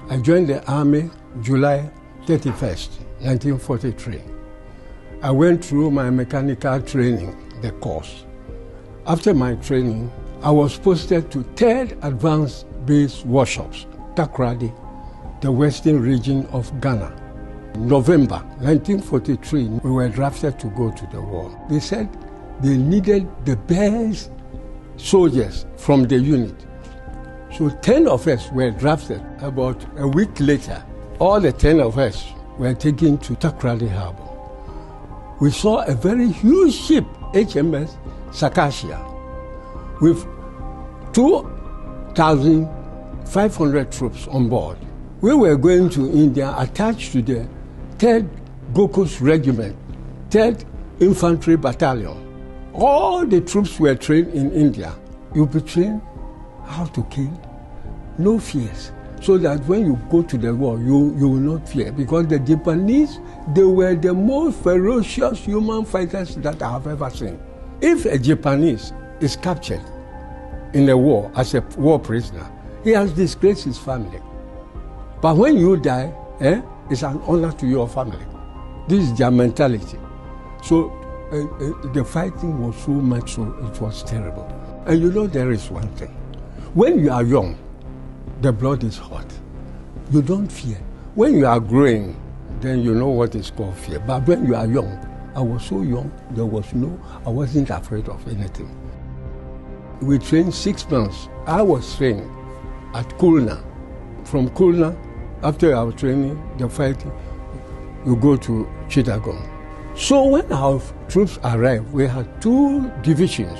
I joined the army July 31st, 1943. I went through my mechanical training, the course. After my training, I was posted to 3rd Advanced Base Workshops, Takoradi, the western region of Ghana. In November 1943, we were drafted to go to the war. They said they needed the best soldiers from the unit. So 10 of us were drafted. About a week later, all the 10 of us were taken to Takoradi Harbor. We saw a very huge ship, HMS Sakashia, with 2,500 troops on board. We were going to India attached to the 3rd Gokus Regiment, 3rd Infantry Battalion. All the troops were trained in India. You'll be trained how to kill, no fears, so that when you go to the war, you will not fear. Because the Japanese, they were the most ferocious human fighters that I have ever seen. If a Japanese is captured in a war as a war prisoner, he has disgraced his family. But when you die, it's an honor to your family. This is their mentality. So the fighting was so much so, it was terrible. And you know there is one thing. When you are young, the blood is hot. You don't fear. When you are growing, then you know what is called fear. But when you are young, I was so young, I wasn't afraid of anything. We trained 6 months. I was trained at Kulna. From Kulna, after our training, the fighting, you go to Chittagong. So when our troops arrived, we had 2 divisions.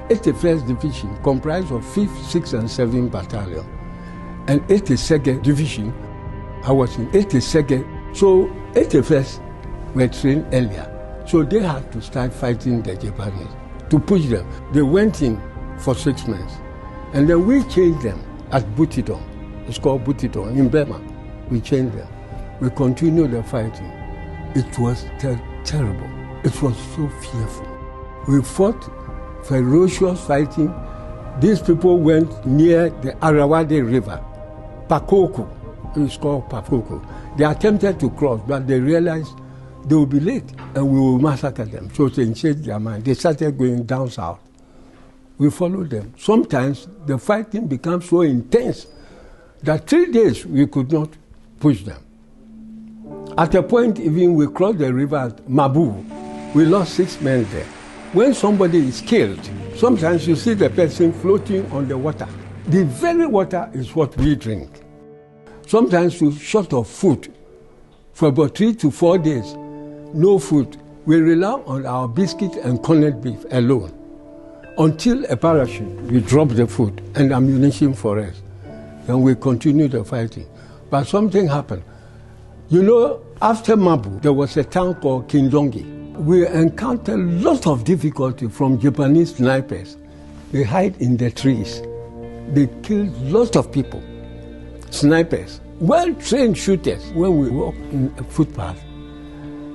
81st Division comprised of 5th, 6th, and 7th Battalion. And 82nd Division, I was in 82nd. So 81st were trained earlier. So they had to start fighting the Japanese to push them. They went in for 6 months. And then we changed them at Butidong. It's called Butidong in Burma. We changed them. We continued the fighting. It was terrible. It was so fearful. We fought ferocious fighting. These people went near the Arawade River, Pakoko. It's called Pakoko. They attempted to cross, but they realized they would be late and we will massacre them. So they changed their mind. They started going down south. We followed them. Sometimes the fighting becomes so intense that 3 days we could not push them. At a point, even we crossed the river at Mabu. We lost 6 men there. When somebody is killed, sometimes you see the person floating on the water. The very water is what we drink. Sometimes we're short of food. For about 3 to 4 days, no food. We rely on our biscuit and corned beef alone. Until a parachute, we drop the food and ammunition for us. Then we continue the fighting. But something happened. You know, after Mabu, there was a town called Kindongi. We encountered lots of difficulty from Japanese snipers. They hide in the trees. They killed lots of people. Snipers, well-trained shooters. When we walk in a footpath,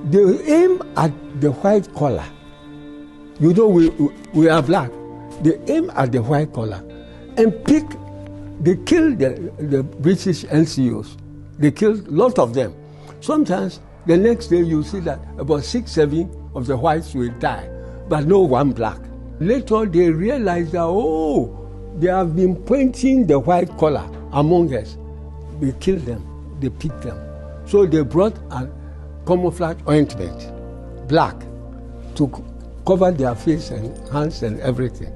they aim at the white collar. You know, we are black. They aim at the white collar and pick. They kill the British NCOs. They killed a lot of them. Sometimes the next day you see that about 6, 7 of the whites will die, but no one black. Later they realized that, they have been pointing the white collar among us. They killed them, they picked them. So they brought a camouflage ointment, black, to cover their face and hands and everything.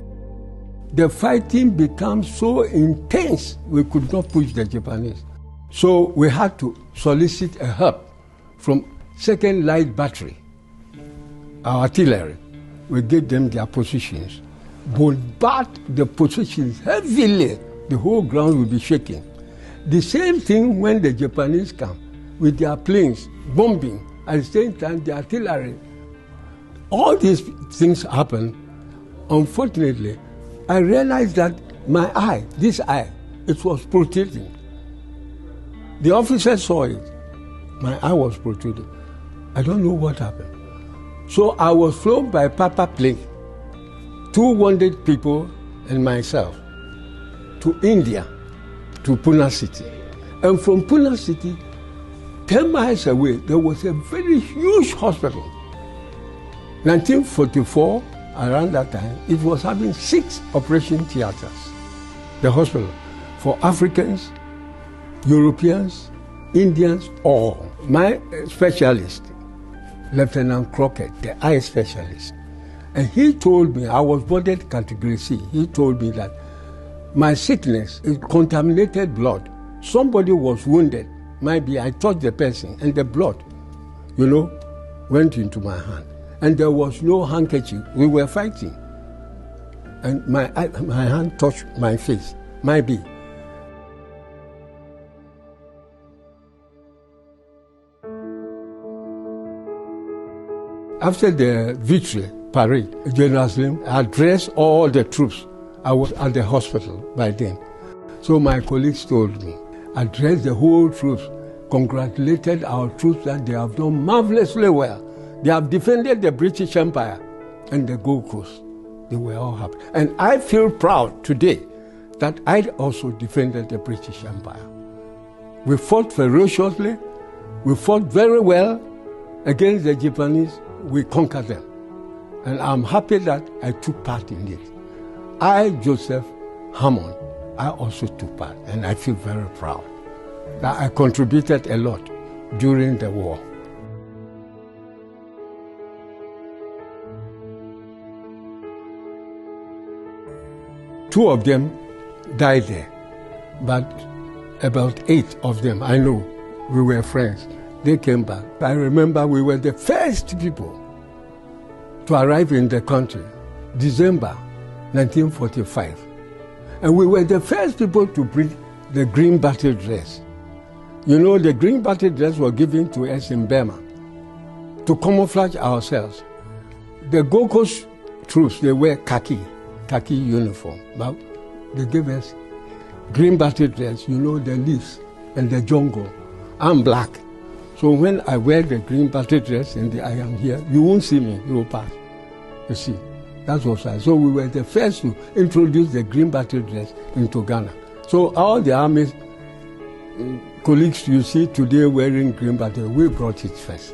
The fighting becomes so intense, we could not push the Japanese. So we had to solicit a help from 2nd Light Battery, our artillery. We gave them their positions, bombard the positions heavily. The whole ground will be shaking. The same thing when the Japanese come with their planes bombing. At the same time, the artillery. All these things happen. Unfortunately, I realized that my eye, this eye, it was protruding. The officer saw it. My eye was protruding. I don't know what happened. So I was flown by Papa plane, 2 wounded people and myself, to India, to Pune City. And from Pune City, 10 miles away, there was a very huge hospital. 1944, around that time, it was having 6 operation theaters. The hospital for Africans, Europeans, Indians, all. My specialist, Lieutenant Crockett, the eye specialist, and he told me, I was boarded category C, he told me that my sickness is contaminated blood. Somebody was wounded, maybe I touched the person, and the blood, went into my hand. And there was no handkerchief, we were fighting. And my hand touched my face, maybe. After the victory parade, General Slim addressed all the troops. I was at the hospital by then. So my colleagues told me, addressed the whole troops, congratulated our troops that they have done marvelously well. They have defended the British Empire and the Gold Coast. They were all happy. And I feel proud today that I also defended the British Empire. We fought ferociously, we fought very well against the Japanese. We conquered them. And I'm happy that I took part in it. I, Joseph Hammond, I also took part, and I feel very proud that I contributed a lot during the war. Two of them died there, but about 8 of them, I know, we were friends. They came back. I remember we were the first people to arrive in the country, December 1945. And we were the first people to bring the green battle dress. The green battle dress was given to us in Burma to camouflage ourselves. The Gold Coast troops, they wear khaki uniform, but they gave us green battle dress, the leaves and the jungle. I'm black. So when I wear the green battle dress and I am here, you won't see me, you will pass. You see, that was right. So we were the first to introduce the green battle dress into Ghana. So all the army colleagues you see today wearing green battle, we brought it first.